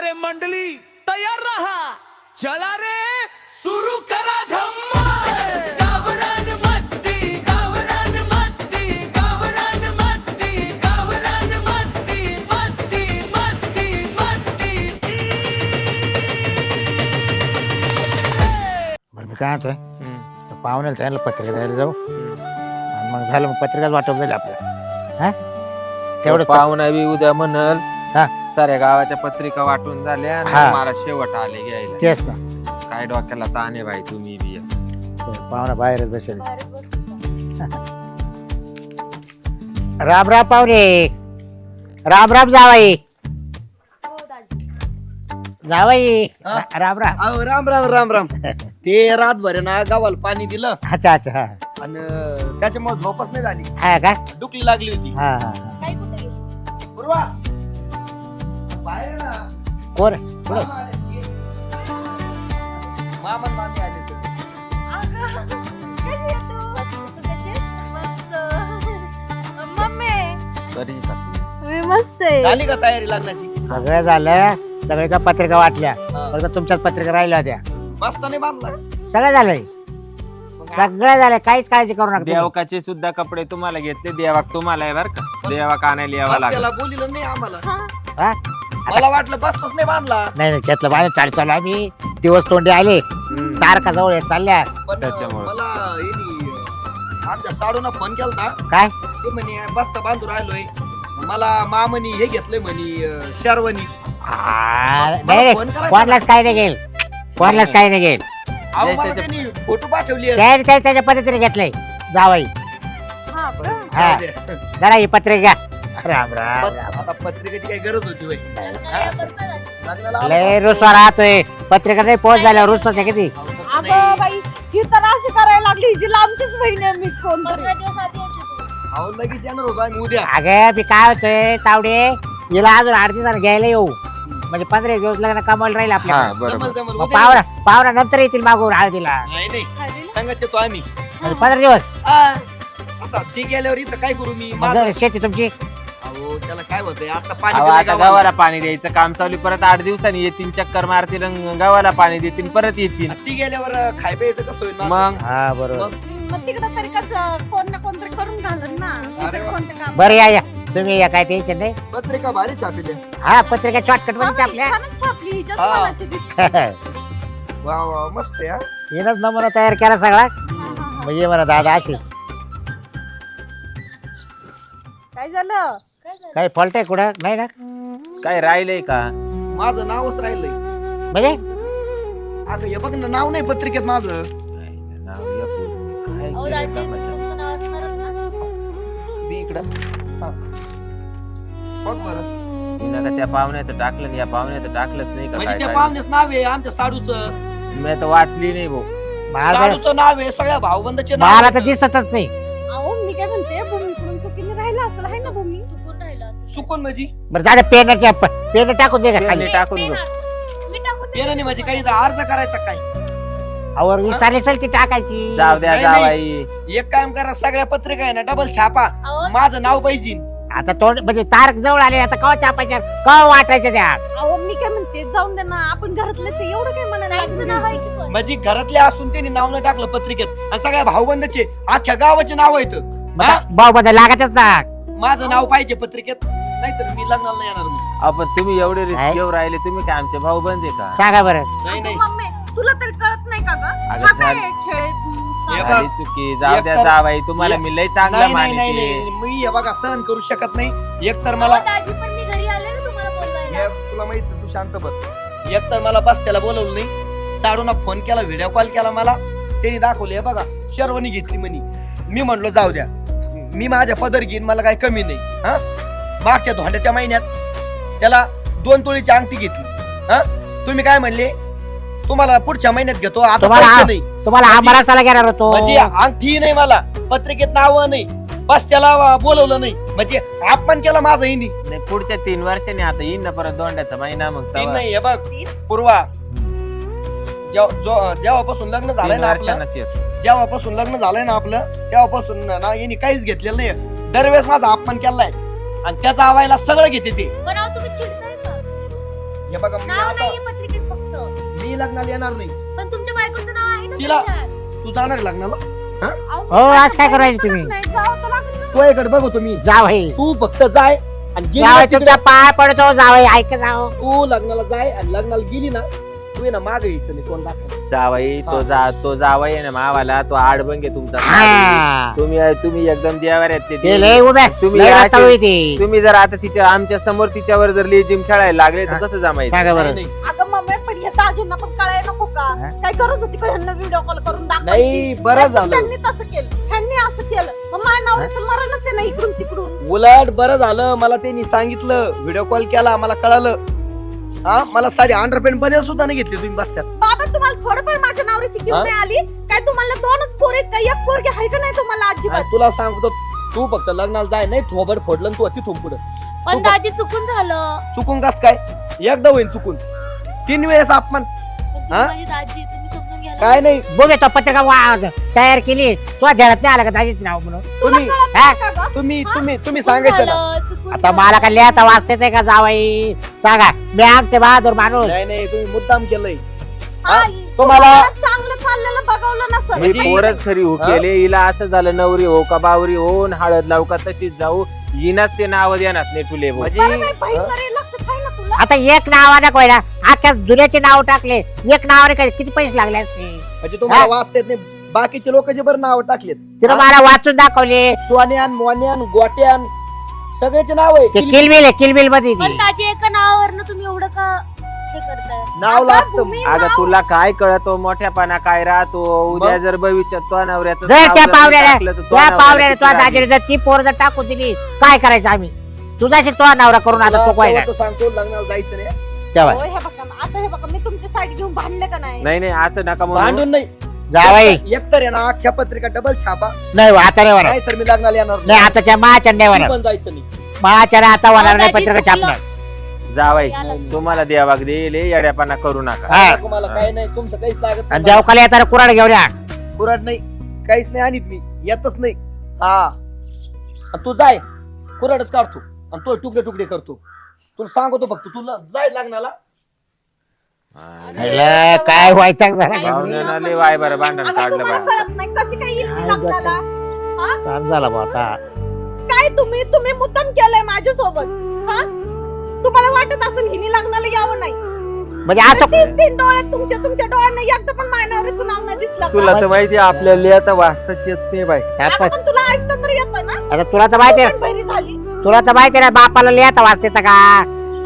अरे मंडली तयार रहा, चला रे सुरू करा धम्माल. गावरान मस्ती, गावरान मस्ती, गावरान मस्ती, गावरान मस्ती, मस्ती मस्ती मस्ती. बरं मी काय म्हणतोय पाहुण्याला त्यांना पत्रिका द्यायला जाऊ आणि मग झालं मग पत्रिकाच वाटप झाली आपल्याला. हा तेवढं पाहुणा बी उद्या म्हणल हा साऱ्या गावाच्या पत्रिका वाटून झाल्या आणि हा. मला शेवट आले घ्यायला. तेच ना काय डोक्याला ताण आहे भाई तुम्ही बी. ते पाहुणा बाहेरच बसेल. राम राम पाहुणे. राम राम जावाई. जावाई राम राम. अहो राम राम राम राम. ते रातभर आहे ना गावाला पाणी दिलं अच्छा अच्छा हा आणि त्याच्यामुळे झोपच नाही झाली, हा का डुकली लागली होती. हा हा पूर्वा, बाहेर आहे ना. कोण पुढे मामा आले. ये. मामा आणि मामी आले होते. तरी का मस्त आहे. झाली का तयारी लागण्याची? सगळं झालं. सगळे का पत्रिका वाटल्या हा. फक्त तुमच्याच पत्रिका राहिल्या होत्या. मस्त नाही बांधला. सगळं झालंय. सगळं झालं. काहीच काळजी करू नका तुम्ही. देवकाचे सुद्धा कपडे तुम्हाला घेतले. देवाक तुम्हाला आहे बर का. देवाक आणायला यावं लागेल. त्याला बोलिलं नाही आम्हाला. हा? मला वाटलं बसच नाही बांधला. नाही नाही घेतलं बाहेर चालू चालू आम्ही दिवस तोंडी आले तारका जवळ येत चालल्या. पण त्याच्यामुळे. मला आमच्या साडून फोन केलता. काय ते म्हणे बसता बांधून राहिलोय. मला मामनी हे घेतलंय म्हणे शेरवणी. नाही मला नाही फोन करायचा कोणालाच काही नाही घेईल. कोणालाच काही नाही घेईल. अहो मला त्यांनी फोटो पाठवली. त्याने त्याच्या पद्धतीने घेतलंय जावाई. हा जरा ही पत्रिका राम राम राम. आता पत्रिकेची काही गरज होती होय. लग्नाला आलो लय होतो. रुसवा राहतोय. पत्रिका नाही पोहोच झाल्यावर रुस होते किती. तसं अगं नाही. बाई ही तर अशी करायला लागली हिची लांबचीच बहीण आहे. मी कोणतरी अहो लगेच येणार होतो आम्ही उद्या. अगं मी काय होतोय तावडे हिला अजून 8 दिवसांनी घ्यायला येऊ म्हणजे 15 दिवस लग्न कमाल राहील आपल्या. हा बरोबर. जमल जमल मग उद्या पावरा पावरा नंतर येतील मागून हळदीला नाही नाही सांगायचे तो आम्ही. म्हणजे 15 दिवस. आता ती गेल्यावर इथं काय करू मी? मग माझं- शेती तुमची. अहो त्याला काय होतंय आता पाणी अहो, दिलंय आता गावाला. गावाला पाणी द्यायचं काम चालू आहे. परत 8 दिवसांनी येतील चक्कर मारतील आणि गावाला पाणी देतील परत येतील. ती गेल्यावर खाय प्यायचं कसं होईल माझं? मग हा बरोबर. मग मग तिकडं तरी कसं कोण ना कोणतरी करून घालत ना. तिचं वा. कोणतं काम. बरं या तुम्ही या काय टेन्शन नाही. पत्रिका भारी छापिले. हा पत्रिका शॉर्टकट मध्ये हा, टाकल्या. छानच छापली हिच्याच हा. मनाची दिसते. वा वा मस्त आहे हा. हिनच नमुना तयार केला सगळा. हा, हा, हा. म्हणजे म्हणा दादा अशीच काय झालं? काही फॉल्ट आहे कुठं नाही ना काय राहिलंय का? माझं नावच राहिलंय. म्हणजे अगं हे बघ ना नाव नाही पत्रिकेत माझं. नाही, नाव या पोरीने. अहो, काय दाजी, केलं तमाशा? तुमचं नाव असणारच ना? दे इकडं. हा. बघ बरं. हिनं का त्या पाहुण्याचं टाकलं आणि या पाहुण्याचं टाकलंच नाही का? म्हणजे काय त्या काय पाहुण्याच नाव आहे आमच्या साडूचं. मी तर वाचली नाही भाऊ. मला साडूचं नाव आहे सगळ्या भाऊबंदाचे नाव मला आहे. तर दिसतच नाही. अहो मी काय म्हणते भूमीकडून चुकीने राहिला असेल आहे ना भूमी. चुकून राहिलं असं. सुकून म्हणजे बरं झालं पेन टाकून दे का खाली. पेन टाकून पेन घेऊ. मी टाकून देते. पेनाने म्हणजे काही इथं अर्ज करायचा काय? आवर विचारली चल ती टाकायची. जाऊ द्या नाही, जावाई. एक काम करा सगळ्या पत्रिका आहे ना डबल छापा. अहो, माझं नाव पाहिजे. आता तोंड म्हणजे तारक जवळ आले आता कवा छापायच्या कवा वाटायच्या त्या. अहो मी काय म्हणते जाऊन दे ना आपण घरातलेच आहे, एवढं काय म्हणायला ताईंचं नाव आहे लागलं? की पण? म्हणजे घरातले असून त्यांनी नाव नाही टाकलं पत्रिकेत आणि सगळ्या भाऊबंदाचे अख्ख्या गावाचे नाव आहेत. हा? भाऊ बदल लागतच ना. माझं नाव पाहिजे पत्रिकेत नाहीतर मी लग्नाला नाही येणार मग. आपण तुम्ही एवढे काय? रिस्क घेऊन राहिले. तुम्ही काय आमचे भाऊ बंद आहे का? सांगा बरं. नाही नाही मम्मी तुला तरी कळत नाही का ग? अगं हा काय चाल- खेळ आहे? हे बघ. झाली चुकी. जाऊ द्या एकतर- जावाई. तुम्हाला मी लय चांगलं नाही नाही नाही मानिते. नाही. मी हे बघा सहन करू शकत नाही. एक तर अहो, मला दाजी पण मी घरी आले ना तुम्हाला बोलवायला. हे तुला माहित नाही, तू शांत बस. एक तर मला बस त्याला बोलवलं नाही. साडूना फोन केला व्हिडिओ कॉल केला मला. त्यांनी दाखवले हे बघा शेरवानी घेतली म्हणे. मी म्हणलो जाऊ द्या मी माझ्या पदर घेईन मला काही कमी नाही. हा मागच्या धोंड्याच्या महिन्यात त्याला 2 तोळीची अंगठी घेतली. हा तुम्ही काय म्हणले तुम्हाला पुढच्या महिन्यात घेतो आता तुम्हाला पैसे हा- नाही. तुम्हाला म्हणजे- आम्हाला साला घेणार होतो. म्हणजे अंगठी नाही मला पत्रिकेत नाव नाही. बस त्याला बोलवलं नाही म्हणजे अपमान केला माझा हिनी. नाही, पुढच्या 3 वर्षांनी आता येईन ना परत दोंड्याचा महिना मग तीन तेव्हा. नाही हे बघ पूर्वा जेव्हापासून लग्न झालंय 3 ना आपलं वर्षांनाच येतो. जेव्हापासून लग्न झालंय ना आपलं तेव्हापासून ना यांनी काहीच घेतलेलं नाही. दरवेळेस माझा अपमान केलाय आणि त्याचा आवायला सगळं घेते ते. पण अहो, तुम्ही चिडताय का? हे बघा मी नाव आता नाहीये पत्रिकेत फक्त, मी लग्नाला येणार नाही. पण तुमच्या बायकोचं नाव आहे ना तिला- त्याच्यात. तू जाणार आहे लग्नाला? हो, आज काय करायचं तुम्ही? नाही जावं तर लागेल ना. तो इकडे बघतो मी. जाव हे तू फक्त जाय आणि गेली ना जावई तिकडे. तुमच्या पाय पडतो जावई ऐक जाव तू लग्नाला जाय आणि लग्नाला गेली ना तू आहे ना मागे यायचं नाही कोण दाखव. जावाई तो जावाई आहे ना मावाला तो आडबंग आहे तुमचा हा तुम्ही एकदम देवावर आहेत ते ते. लय उभ्या तुम्ही लय असे- रताळू आहे ते. तुम्ही जर आता तिच्या आमच्या समोर तिच्यावर जर लेजिम खेळायला लागले तर कसं जमायचं? सांगा बरं. नाही, अगं मम्मी पण या दाजींना पण कळायला नको का? हा? काय गरज होती का ह्यांना व्हिडिओ कॉल करून नाही दाखवायची? बरं झालं. त्यांनी तसं केलं, ह्यांनी असं केलं. मग माझ्या नवऱ्याचं मरणच आहे ना इकडून तिकडून. उलट बरं झालं मला त्यांनी सांगितलं व्हिडिओ कॉल केला मला कळालं. हा मला साडी अंडरपॅन्ट बनेल सुद्धा नाही घेतली तुम्ही बसत्यात. बाबा तुम्हाला थोडं पण माझ्या नवऱ्याची घेऊन हा? नाही आली काय? तुम्हाला दोनच पोर आहेत का? एक पोरगी आहे का नाही तुम्हाला अजिबात? आणि तुला सांगतो तू फक्त लग्नाला जाय नाही थोबड फोडलं आणि तू तिथून पुढे पण दाजी चुकून झालं. चुकून कस काय एकदा होईल चुकून 3 वेळेस अपमान पण तुम्ही हा? माझी दाजी तुम्ही समजून घ्यायला काय नाही. बघ तो पत्रिका तयार केली तुला ध्यानात नाही आला का दाजीचं नाव म्हणून तुला तुम्ही कळत हा? नाही का गं? तुम्ही तुम्ही तुम्ही चुकून सांगायचं ना. झालं, चुकून आता झालं. मला का लिहाता वाचते ते का जावाई सांगा मी अंगठे बहादूर माणूस नाही नाही तुम्ही मुद्दाम केलंय. हा, तुम्हाला- चांगलं चाललेलं बघवलं नसलं. मी म्हणजे- पोरच खरी हो हा? केले हिला असं झालं नवरी हो का बावरी हो न हळद लावू का तशीच जाऊ हिनाच ते नाव देणार नाही तुले भाऊ. म्हणजे बरं बाई, बहीण तरी लक्ष आहे ना तुला? आता एक नावाने कोयला अख्ख्या जुन्याचे नाव टाकले एक नावाने काय किती पैसे लागले असते म्हणजे तुम्हाला वाचता येत नाही बाकीचे लोक जे बरं नाव टाकलेत तिने मला वाचून दाखवले सोन्यान मोन्यान गोट्यान सगळ्याचे नाव आहे. ते किलबिल मध्ये पण ती. दाजी एका नावावरनं तुम्ही एवढं का हे करताय? नाव आता लागतं. भूमी अगं नाव- तुला काय कळतो मोठ्यापणा काय राहतो उद्या जर भविष्यात तो नवऱ्याचं जर नाव त्या जर पावड्याला टाकलं तर तो त्या नवऱ्याला पावड्याला किती तुझ्या रागेल? दाजीने जर ती पोर जर टाकून दिली काय करायचं आम्ही तुझ्याशी तो नवरा करून आता तो तुला कोयला शेवटचं सांगतो लग्नाला जायचं नाही. तेव्हा होय, हे बघा ना, आता हे बघा मी तुमची साईड घेऊन भांडले का नाही? नाही नाही असं नका म्हणू. भांडून नाही जावाई एकतर आहे ना अख्ख्या पत्रिका डबल छापा नाही आता नाही होणार नाही तर मी लग्नाला येणार नाही आताच्या महाच्या नाही मी होणार पण जायचं नाही. महाच्या आता होणार नाही दाजी पत्रिका चुकलं. छापणार जावाई याला- तुम्हाला द्यावाग देईल येड्यापणा करू नका हा. तुम्हाला काही नाही तुमचं काहीच लागत आणि नाही. देवखाली येताना कुराड घेऊन या कुराड नाही काहीच नाही आणत मी येतच नाही. हा आणि तू जाय कुराडच काढतो आणि तो तुकडे तुकडे करतो तुला सांगतो फक्त तुला जाय लग्नाला. म्हणलं, काय व्हायचं पाहुण्यानं लय वाय बरं भांडण अगं, काढलं तुम्हाला बाय कळत नाही कशी काय येईल ती लग्नाला? काम झाला बा आता काय तुम्ही मुद्दाम केलंय माझ्यासोबत? हा? तुम्हाला वाटत असेल हिने लग्नाला यावं नाही? म्हणजे असं तीन डोळे तुमच्या डोळ्यांना एकदा पण माझ्या नवऱ्याचं नाव नाही दिसलं का? तुला तर माहिती आपल्याला आता वाचताच येत नाही बाई अगं, पण तुला ऐकता तर येतं ना? आता तुला तर माहिती तू पण बहिरी झाली. तुला तर माहिती ना बापाला लिहायचा वाचते का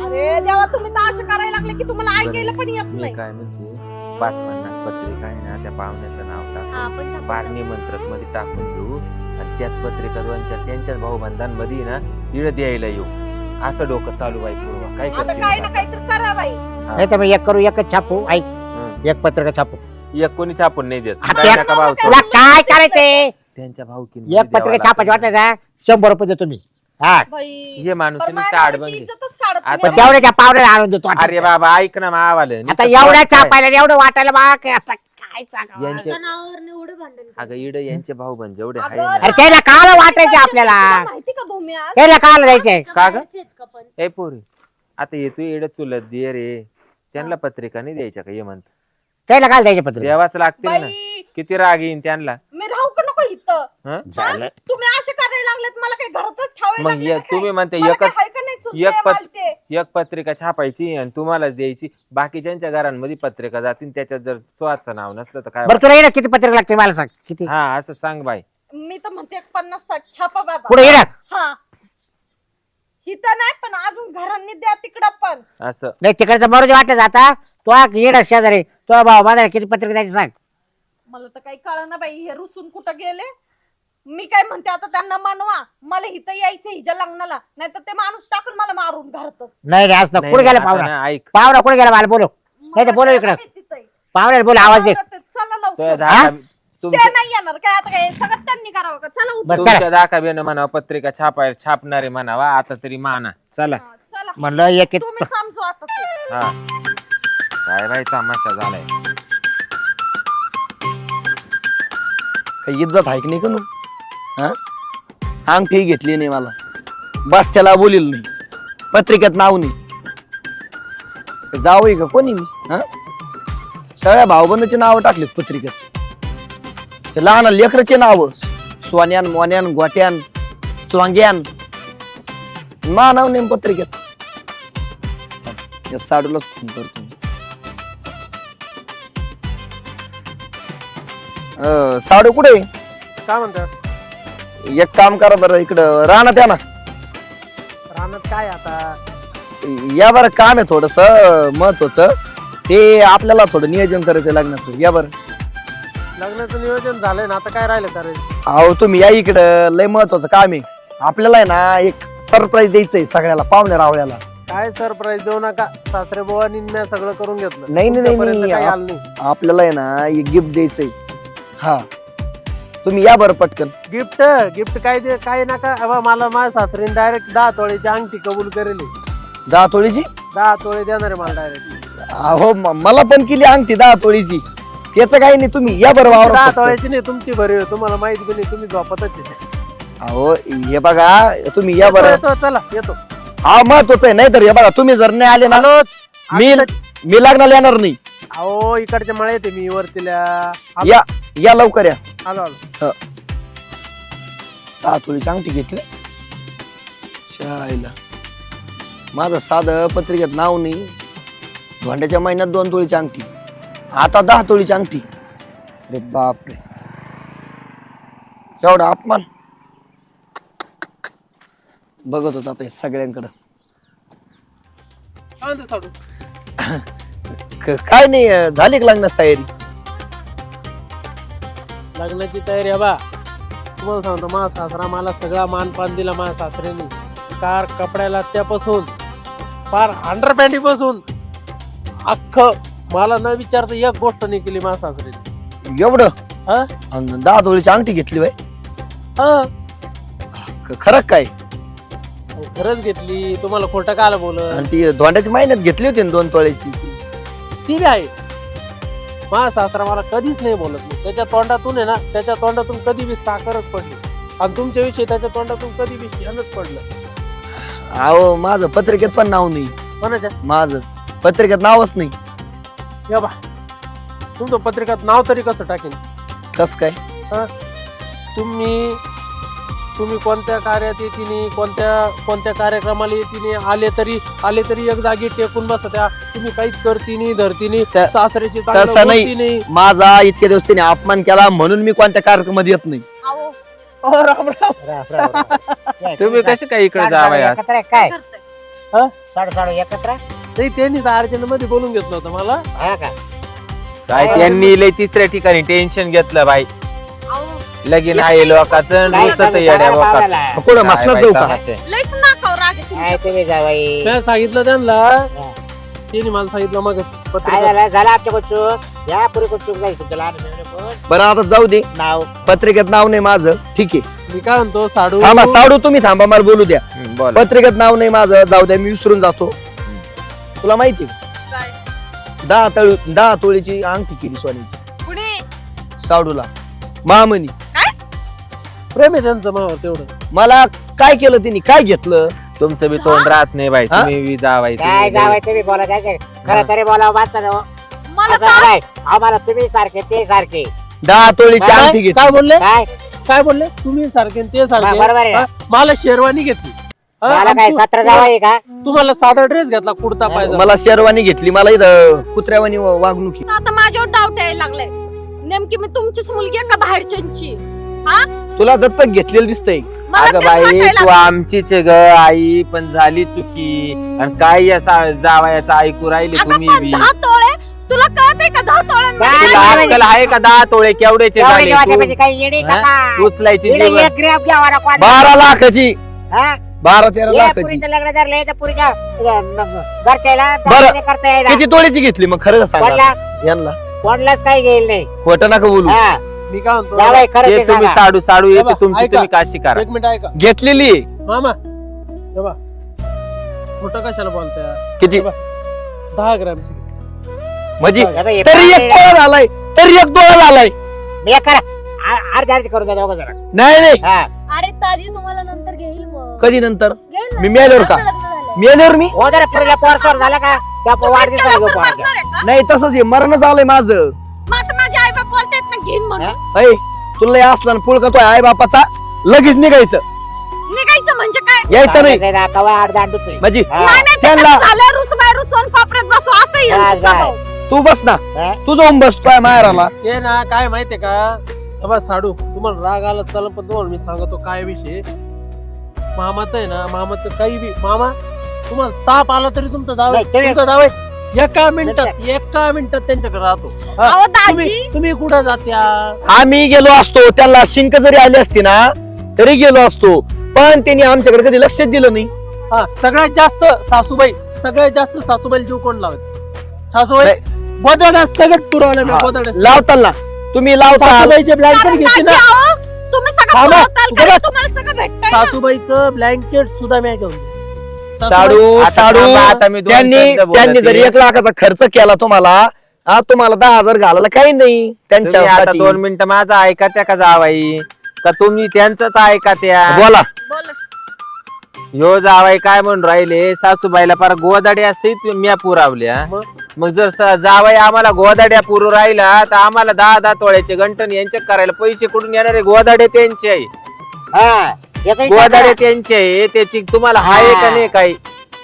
अरे देवा तुम्ही तर असं करायला लागले की तुम्हाला ऐकायला पण येत मी नाही. काय म्हणते 550 पत्रिका आहे ना त्या पाहुण्याचं नाव हा, टाकून आपण छापून बारणी मंत्रक मध्ये टाकून घेऊ आणि त्याच पत्रिका दोनच्या त्यांच्याच भाऊबंधांमध्ये ना इड द्यायला येऊ असं डोकं चालू बाई पूर्व काय आता करते काही ना काहीतरी करा बाई. नाही तर मी एक करू एकच छापू ऐक हं. एक पत्रिका छापू एक कोणी छापून नाही देत हा, काय त्या- नका भाऊ तुला काय करायचंय त्यांच्या भाऊकीने एक पत्रिका छापायची वाटत ना 100 रुपये देतो मी हा बाई हे माणूस पण नुसतं माझ्या आडबंग नवऱ्याची आहे. इज्जतच काढत आता नाही. पण तेवढ्या पावड्याला आणून देतो अरे बाबा ऐक ना मावाले आता एवढ्या छापायला आणि एवढं वाटायला बा काय आता काय सांगावं? यांचे एका नावावरनं एवढं भांडण करताय. अगं इड यांचे भाऊ बंद जेवढे आहे अगं, ना अरे त्याला काला वाटायचे आपल्याला तुला माहिती का भूमी आज? त्याला काला द्यायचंय का का ग? बाहेरचे आहेत का पण? ए पोरी आता येतो इड चुलत दे रे त्यांना पत्रिका नाही द्यायच्या का ये म्हणत त्याला काल द्यायचे पत्रिका द्यावाच लागतील ना बाई किती राग येईन त्यांना मी राहू का नको इथं? हं? झालं. तुम्ही असे करायला लागलेत मला काही घरातच ठेवायला मग लागले ये- का काय? तुम्ही म्हणते मला एकच काय हाय का नाही चुलते, एक पत- मालते? एक पत्रिका छापायची आणि तुम्हालाच द्यायची बाकीच्यांच्या घरांमध्ये पत्रिका जातील त्याच्यात जर स्वतःचं नाव नसलं तर काय बरं तुला येणं किती पत्रिका लागते मला सांग किती हा असं सांग बाई मी तर म्हणते 50-60 छापा बाबा. पुढे येणं हा इथं नाही पण अजून घरांनी द्या तिकडं पण. असं नाही तिकडचं मरोज वाटलं जाता तो येणं शेजारी तो भाऊ माझा किती पत्रिका द्यायची सांग मला तर काही कळ ना बाई हे रुसून कुठं गेले. मी काय म्हणते आता त्यांना मानवा मला इथं यायचं हिच्या लग्नाला नाही तर ते माणूस टाकून मला मारून घरातच. नाही नाही असं नाही, कुठे गेला आता पाहुणा ना, ऐक पाहुणा कुठे गेला मला बोलो नाही तर बोलव मला इकडं. काय माहिती ते. पाहुण्याला बोल आवाज दे चला तो लवकर. धाका ते तुमच्या नाही येणार काय आता काय सगळं त्यांनी करावं का? चला उठ. बरं चला तुमच्या दाखा बेन म्हणावं पत्रिका छापणारे म्हणावा आता तरी माना चला हा, चला म्हणलं एक तुम्ही समजू आता ते. हा काय बाई तमाशा झालाय काही इज्जत आहे की नाही करू हा अंगठी घेतली नाही मला बस त्याला बोलील नाही पत्रिकेत नाव नाही जावई का कोणी मी हा सगळ्या भाऊबंदाची नावं टाकलीत पत्रिकेत. ते लहान लेकराचे नाव सोन्यान मोन्यान गोट्यान चोंग्यान मा नाव नेम पत्रिकेत. या साडूलाच फोन करतो. साडू कुठे आहे? काय म्हणतात एक काम करा बरं इकडं राहणार या ना. रानात काय आता या बरं काम आहे थोडस महत्वाचं ते आपल्याला थोडं नियोजन करायचं लग्नाचं. या बरं. लग्नाचं नियोजन झालंय ना आता काय राहिलं करायचं अहो तुम्ही या इकडं लय महत्वाचं काम आहे आपल्याला आहे ना. एक सरप्राईज द्यायचंय सगळ्याला पाहुण्या रावळ्याला. काय सरप्राईज देऊ नका सासरे बुवानी मी सगळं करून घेतलं नाही, नाही, तुमच्यापर्यंत नाही. काही आलं नाही आपल्याला आहे ना एक गिफ्ट द्यायचंय. हा तुम्ही या बरं पटकन. गिफ्ट गिफ्ट काय दे काय नका अबा, मला माझ्या सासरीने डायरेक्ट 10 तोळ्याची अंगठी कबूल करेल. 10 तोळीची. 10 तोळे देणार आहे मला डायरेक्ट. अहो मला पण केली अंगठी 10 तोळीची. त्याचं काही नाही तुम्ही या बरं 10 वावर. तोळ्याची नाही तुमची भरी तुम्हाला माहिती बी नाही तुम्ही झोपतच आहे. अहो हे बघा तुम्ही या बरं. येतो चला येतो. हा महत्वाचं आहे नाही तर हे बघा तुम्ही जर नाही आले ना हॅलो मी लग्नाला येणार नाही. अहो इकडच्या मळे येते मी वरतील्या या या लवकर या. आलो आलो. 10 तोळीची अंगठी घेतली. शाळेला माझं साधं पत्रिकेत नाव नाही. धोंड्याच्या महिन्यात 2 तोळीची अंगठी आता 10 तोळीची अंगठी. अरे बापरे एवढा अपमान बघत होता आता सगळ्यांकडं. काय म्हणतो साडू? काय नाही झाली का लग्नाची तयारी? लग्नाची तयारी आहे बा. तुम्हाला सांगतो माझा सासरा मला सगळा मानपान दिला माझ्या सासऱ्याने. कार कपड्याला त्यापासून फार अंडरपॅन्टी पासून अख्ख मला न विचारता एक गोष्ट नाही केली माझ्या सासऱ्याने. एवढं हा? आणि 10 तोळीची अंगठी घेतली बाय. हा, खरं काय? खरंच घेतली तुम्हाला खोटं काला बोल. आणि ती धोंड्याच्या महिन्यात घेतली होती ना 2 तोळ्याची. ती बी आहे. माझा सासरा मला कधीच नाही बोलत नाही. त्याच्या तोंडातून आहे ना त्याच्या तोंडातून कधी बी साखरच पडली आणि तुमच्याविषयी त्याच्या तोंडातून कधी बी शेणच पडलं. अहो माझं पत्रिकेत पण नाव नाही. कोणाच्या? माझं पत्रिकेत नावच नाही. या बा तुमचं पत्रिकात नाव तरी कसं टाकेन? कस काय? तुम्ही कोणत्या कार्यात येतीनी कोणत्या कार्यक्रमाला येतीनी आले तरी एक जागी टेकून बसत्या. तुम्ही काहीच करतीनी धरतीनी सासऱ्याची चांगलं तसं नाही. बोलतीनी. माझा इतके दिवस तिने अपमान केला म्हणून मी कोणत्या कार्यक्रमात येत नाही. अहो, अहो, राम राम. तुम्ही कसे काय इकडे जावाय आज? एकत्र आहे काय काय करताय? साडू एकत्र नाही त्यांनी तर अर्जंट मध्ये बोलून घेतलं होतं मला. हा का काय त्यांनी लय तिसऱ्या ठिकाणी टेन्शन घेतलं बाई. अहो, लगीन आहे लोकांचं काय नुसतं सांगू येड्या सांगा लोकांचं. पावलाला. कुठं मसनात जाऊ का? लयच नाकावर राग आहे काय तुमच्या. तुम्ही जावाई काय सांगितलं त्यांना हा. त्यांनी मला सांगितलं मग काय पत्रिका झालं झालं आमच्या चूक या पुरी चूक झाली तुमच्या लहान मुलीने पण. बरं आता जाऊ दे. नाव पत्रिकेत नाव नाही माझं. ठीक आहे मी काय म्हणतो साडू थांबा साडू तुम्ही थांबा मला बोलू द्या. बोला. पत्रिकेत नाव नाही माझं. जाऊ द्या मी विसरून जातो. तुला माहिती काय? 10 तोळीची अंगठी केली सोन्याची कुणी? साडूला मामनी. प्रेम आहे त्यांचं मावर तेवढं. मला काय केलं तिने काय घेतलं? तुमचं बी तोंड राहत नाही बाई. हा? तुम्ही बी जावाय. काय जावाय तुम्ही बोला काय खरं तरी बोलावं माणसानं. मला असं तर काय आम्हाला तुम्ही सारखे ते सारखे 10 तोळीची काय अंगठी घेतली. काय बोलले काय बोलले तुम्ही सारखे आणि ते सारखे. बरोबर आहे ना. हा? मला शेरवानी घेतली. हा? मला आणि काय तू- 17 जावाई का तुम्हाला साधा ड्रेस घेतला कुर्ता पायजा. मला शेरवानी घेतली. मला इथं कुत्र्यावानी वागणूक आहे. आता माझ्यावर डाऊट यायला लागलाय. नेमकी मी तुमचीच मुलगी आहे का बाहेरच्यांची? हा, तुला दत्तक घेतलेलं दिसतंय. मला अगं तेच बाई वाटायला तू लागलं. आमचीच आहे ग आई. पण झाली चुकी. आणि काय या जावायचं ऐकू राहिले अगं तुम्ही पण बी. 10 तोळे तुला कळतंय का? 10 काय तुला नाही. अक्कल आहे का? 10 तोळे केवढ्याचे झाले तेवढ्याची वाटे तू? म्हणजे काही येडी का हा? काय? उचलायची इकडे जीवन. 1 ग्रॅम घ्यावा ना कोण? 12 लाखाची. हा? 12-13 या लाखाची. पुरीचं लग्न धरलंय तर पुरीच्या घरच्याला बरं. दागिने करता येईल. किती तोळीची घेतली मग खरं सांगा कोणला यांना? कोणलाच काही घेईल नाही. खोटं नका बोलू. हा. मी काय म्हणतो जावाई खरं ते ते तुम्ही सांगा. साडू साडू येते बाबा, तुमची ऐका. तुम्ही काशी करा. एक मिनिट ऐका घेतलेली आहे. मामा हे बा खोटं कशाला बोलताय? किती? 10 ग्रॅमची. म्हणजे हे बघ, हे तरी एक पाहुणे- तोळा झालाय. तरी एक तोळा झालाय. मी एक करा अर्धी करून द्या दोघं जरा. नाही नाही हा. अरे ताजी तुम्हाला नंतर घेईल मग. कधी नंतर? घेईल ना. मी मेल्यावर का? लग्न झालंय. मेल्यावर मी हो जरा पुरीला पोरसोर झाला का त्या वाढदिवसाला घेऊ लवकर पोराच्या. मरणार आहे का? नाही तसंच आहे मरण झालंय माझं. माझं माझे आई बाप बोलतायत ना घेईन म्हणून. ऐ तुला हे असला ना पुळका तो आई बापाचा लगेच निघायचं, निघायचं म्हणजे काय? यायचं नाही सांगायचं ना, कवा आडदांडूच आहे. म्हणजे हा. नाही नाही, त्यांना- त्याचं झालं रुसबाय रुसवून कोपऱ्यात बसू असं जा, यांचं जा. स्वभाव. तू बस ना, हा? तू जाऊन बसतोय माहेराला. ते ना काय माहितीये का बाबा साडू, तुम्हाला राग आला चालेल पण तुम्हाला मी सांगतो काय विषय. मामाचं आहे ना, मामाचं काही बी मामा तुम्हाला ताप आला तरी तुमचा दाव नाही, ते- तुमचा दाव आहे. एका मिनिटात त्यांच्याकडे राहतो. हा. अहो तुम्ही दाजी तुम्ही कुठं जात्या? आम्ही गेलो असतो, त्यांना शिंक जरी आली असती ना तरी गेलो असतो, पण त्यांनी आमच्याकडे कधी लक्ष दिलं नाही. हा सगळ्यात जास्त सासूबाई जीव कोण लावते? सासूबाई गोदड्यात सगळं पुरवलं मी हा. गोदड्यात. लावताल ना तुम्ही लावता. सासूबाईचे ब्लँकेट कारण घेतली दाजी, ना, अहो, तुम्ही सगळं थांबा, पुरवताल का? जरा- तुम्हाला सगळं भेटतंय ना? सासूबाईचं ब्लँकेट सुद्धा मी घेऊन दिलं. साडू आता साडू थांबा, आता मी दोन त्यांनी शब्द बोलते. त्यांनी जर 1 लाखाचा खर्च केला तुम्हाला, हा, तुम्हाला 10,000 घालायला काही नाही तुम्ही आता त्यांच्या. 2 मिनिटं माझा ऐका त्या का जावाई, का तुम्ही त्यांचंच ऐका त्या? बोला. बोला. ह्यो जावाई काय म्हणून राहिले, सासूबाईला फार गोदाड्या सहित म्या पुरावल्या. मग जर जावाई आम्हाला गोदाड्या पुरू राहिला तर आम्हाला 10-10 तोळ्याचे गंठन यांचे करायला पैसे कुठून येणार आहे? गोदाडे त्यांचे आहे, हा. याचा विचार गोदाडे करा. त्यांचे आहे. त्याची तुम्हाला आहे का नाही काही?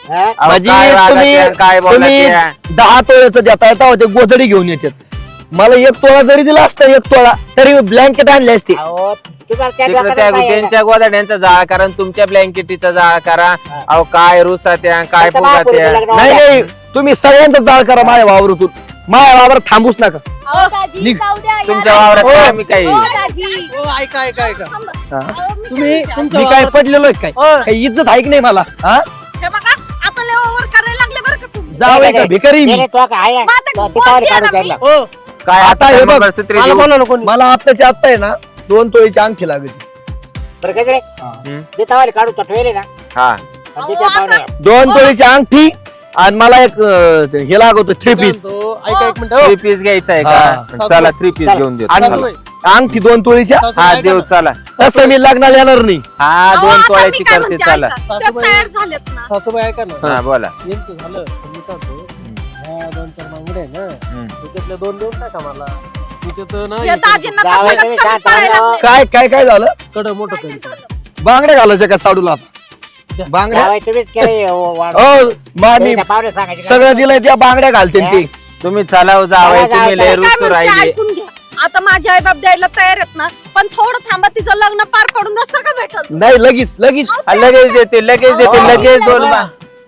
हा? अहो, म्हणजे काय वागत तुम्ही आहे, काय बोलत तुम्ही आहे? 10 तोळ्याचं देता येता ते गोधडी घेऊन येतात. मला 1 तोळा जरी दिला असता, 1 तोळा तरी मी ब्लँकेट आणले असते. अहो, तुम्हाला त्या तिकडे लोकांना त्या पाहिजे ना. त्यांच्या गोदाड्यांचा जाळ करा आणि तुमच्या ब्लँकेटीचा जाळ करा. अहो काय रुसा त्या, काय फक्त फुगा महापुरुष त्या. लग्न नाही होतं. नाही, तुम्ही सगळ्यांचा जाळ करा माझ्या वावरातून. माझ्या वावर थांबूच नका. अहो, दाजी, निघ. जाऊ द्या, तुमच्या यार. वावरात हो. काय आम्ही काही हो, दाजी. हो, ऐका ऐका ऐका थांबा. हा. अहो, मी तुम्ही काय विचार- तुमच्या मी काय वावरात- पडलेलो आहे काय? हो. काही इज्जत आहे की नाही मला? हा, हे बघा आता लय ओव्हर करायला लागले बरं का तुम्ही. जावई का भिकारी मी? नाही, तो का आहे ना? मग आता तो तिच्यावर बोलते काढून ना द्यायला. हो, काय आता हे बघ, मंगळसूत्री मला देऊ? बोला ना कोणी. मला आत्ताची आत्ता आहे ना 2 तोळीची अंगठी लागली. बरं काय रे? हम्म. जे तवाले काढून तो ठेवले ना, हा आणि त्याच्या अहो, पाहुण्या. 2 तोळीची अंगठी आणि मला एक हे लागतो 3 पीस. तो, ऐका एक मिनिट. 3 पीस घ्यायचा आहे हा. का? चला 3 पीस चला. घेऊन देतो. आणि- चला. सासूबाई, अंगठी 2 तोळीच्या. सासूबाई, हा ऐका देऊ ना. चला. तसं मी लग्नाला येणार नाही. हा अहो, 2 आता तोळ्याची मी काय करते म्हणते, चला. ऐका. ते सासूबाई- तयार झालेत ना. सासूबाई ऐका ना, हा बोला. यांचं झालं पण मी काय म्हणतो, ह्या 2-4 बांगड्या आहे ना, हम्म. त्याच्यातल्या 2 देऊन टाका मला. मी तिथं ना या दाजींना जावई कसलंच तुम्ही कमी शांत पडायला राहा. लागलंय. काय काय काय झालं? कडं मोठं करीत. बांगड्या घालायच्या का साडूला आता? बांगड्या जावई तुम्हीच केले, हो, वाढ. हो मा मी त्याच्या पाहुणे सांगायचे का? सगळं दिलंय त्या बांगड्या घालते ते. तुम्ही चला हो, जावई चला, तुम्ही जावई. लय मी काय रुसू म्हणते, राहिले. ऐकून घ्या. आता माझे आई बाप द्यायला तयार आहेत ना, पण थोडं थांबा, तिचं लग्न पार पडून द्या, सगळं भेटल. नाही लगेच लगेच. हा, लगेच देते लगेच देते हो, लगेच हो, 2 हो.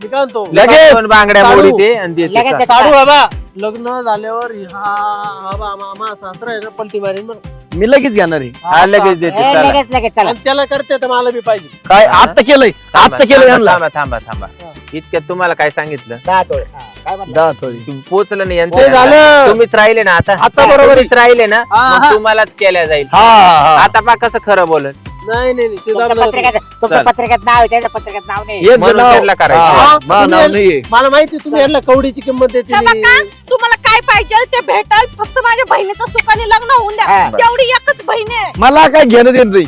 मी काय म्हणतो, लगेच. 2 बांगड्या साडू. मोडीते आणि देते लगेच चला. देते. साडू बाबा लग्न झाल्यावर हा मामा सासरा आहे ना पलटी मारीन बरं. मी लगेच घेणार आहे. हा लगेच देते ए, चला. लगेच लगेच चला. आणि त्याला करते तर मला बी पाहिजे. काय आता केलंय? आता केलं यांना. थांबा थांबा थांबा. इतक्यात तुम्हाला काय सांगितलं? 10 तोळे. हा, काय म्हणलं? 10 तोळी. तुम्ही पोचलं नाही ते यांचं झालं. तुम्हीच राहिले ना आता. आता बरोबर आहे. तुम्हीच राहिले ना, हा, मग हा. तुम्हालाच केल्या जाईल. हा हा. आता पा कसं खरं बोलत. नाही नाही नाही, ते तुमच्या जमलं पत्रिकेत तुमच्या चल. पत्रिकेत नाव आहे, त्याच्या पत्रिकेत नाव नाही. एक म्हणून नाव त्यांना करायचं. हा, हा, मा नाव तुम्ही- नाहीये. मला माहिती तुम्ही यांना कवडीची किंमत देते. हे बघा, तुम्हाला काय पाहिजे ते भेटल, फक्त माझ्या बहिणीचं सुखाने लग्न होऊन द्या. हा. तेवढी एकच बहीण आहे. मला काय घेणं देणं नाही.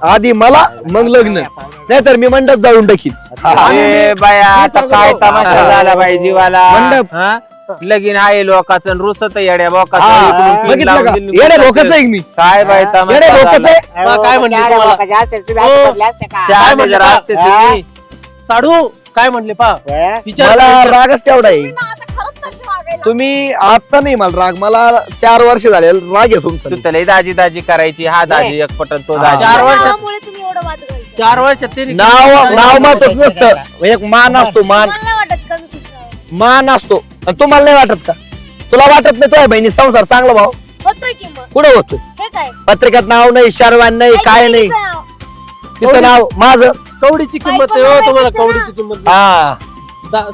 आधी मला मग लग्न, नाहीतर मी मंडप जाऊन टाकीन. हा. ए बाया आता काय तमाशा हा. झाला बाई जीवाला. मंडप. हा? लगीन आहे लोकांचं रुसत येड्या हा, बोकाचं. बघितलं का? येणे भोकच आहे मी. काय बाई येणे तमाशा भोकच झाला. आहे. अहो, काय म्हणली चार तुम्हाला? लोकांचे असते, तुम्ही हो. असं म्हणले असते का? चहा म्हणले जरा का? असते तुम्ही. साडू काय म्हणले पा हा? मला रागच तेवढा आहे. मी ना आता खरंच तशी वागायला. तुम्ही आता नाही मला राग, मला 4 वर्ष झाले राग आहे तुमचा. तू त्याला दाजी दाजी करायची, हा दाजी एक पटन तो हा. दाजी. 4 वर्षात नावामुळे तुम्ही एवढं वाद घालता. 4 वर्षात त्यांनी नाव मातच नसतं. एक मान असतो, मान मला नाही वाटत का मी खुश राहावं? मान असतो. आणि तुम्हाला नाही वाटत का? तुला वाटत नाही तुझ्या बहिणी संसार चांगला भाऊ होतोय की मग कुठं होतोय? हे काय पत्रिकेत नाव नाही, शर्वान नाही, काय नाही. ऐका ना, तिचं नाव माझं. कवडीची किंमत आहे हो, तुम्हाला कवडीची किंमत हा.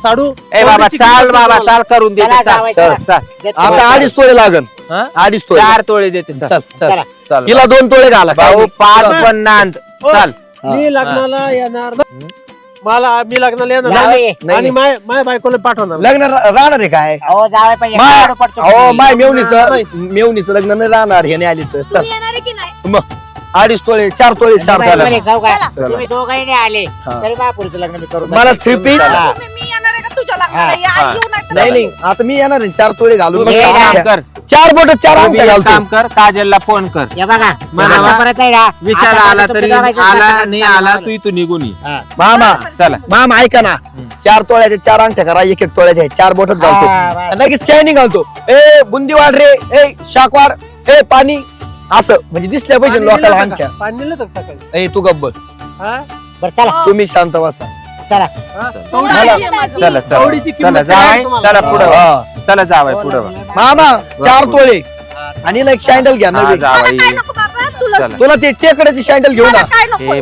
साडू ए बाबा कवडीची चाल किंमत बाबा तुम्हाला. चाल करून देते चला, चाल, जावई, चल, चला. चाल. देते. आता 2.5 तोळे लागन. हा? 2.5 तोळे. 4 तोळे देते चल. चल चल. चला. चल हिला 2 तोळे घाला. भाऊ 5 पण नांद हो. चाल. मी लग्नाला येणार मी लग्नाला येणार नाही. नाही. आणि माझ्या बायकोला पाठवणार लग्न राहणार आहे काय? अहो, जावई पाहिजे. माय काढू पडतो. अहो, माय नाही. मेवणीचं लग्न नाही राहणार. हे नाही आली तर चल तुम्ही येणार आहे की नाही? मग 2.5 तोळे 4 तोळे 4 बाई, तोळे बरे, जाऊ का? चला. तुम्ही दोघंही नाही आले हा. तरी महापुरीचं लग्न मी करून मला टाकेन. 3 पीस हा. मी येणार आहे का तुझ्या लग्नाला हा, या, हा. येऊ नाही तर नाही नाही आता मी येणार आहे 4 तोळे घालून तू ये एक ना. काम कर 4 बोट 4 तू अंगठ्या एक घालतो काम कर काजलला फोन कर हे बघा म्हणावा, आतापर्यंत आहे ना, विशाल आतापर्यंत आला तुमच्या तरी दोघांचं आला लग्न नाही झालं. आला तू इथून निघून ये हा. मामा चला मामा ऐका ना 4 तोळ्याचे 4 अंगठ्या करा 1 तोळ्याचे 4 बोटच हा, घालतो बस. लगेच शायनिंग घालतो ए बुंदी वाढ रे ए शाकवार ए पाणी असं म्हणजे दिसल्या पाहिजे पाणी लोकांना दिलं अंगठ्या का? पाणी दिलं होतं का सकाळी ए तू गप बस हा? बरं चला तुम्ही शांत बसा चला हा? मला- तेवढी- चला चला कवडीची चला किंमत जावाय काय तुम्हाला? चला पुढं हा. चला जावाय पुढं मामा 4 तोळे आणि एक सँडल घ्या हा, नवीन जावाई काय नको बाबा तुला चला तुला ते टेकड्याची सँडल घेऊ ना मला काय नको हे बाई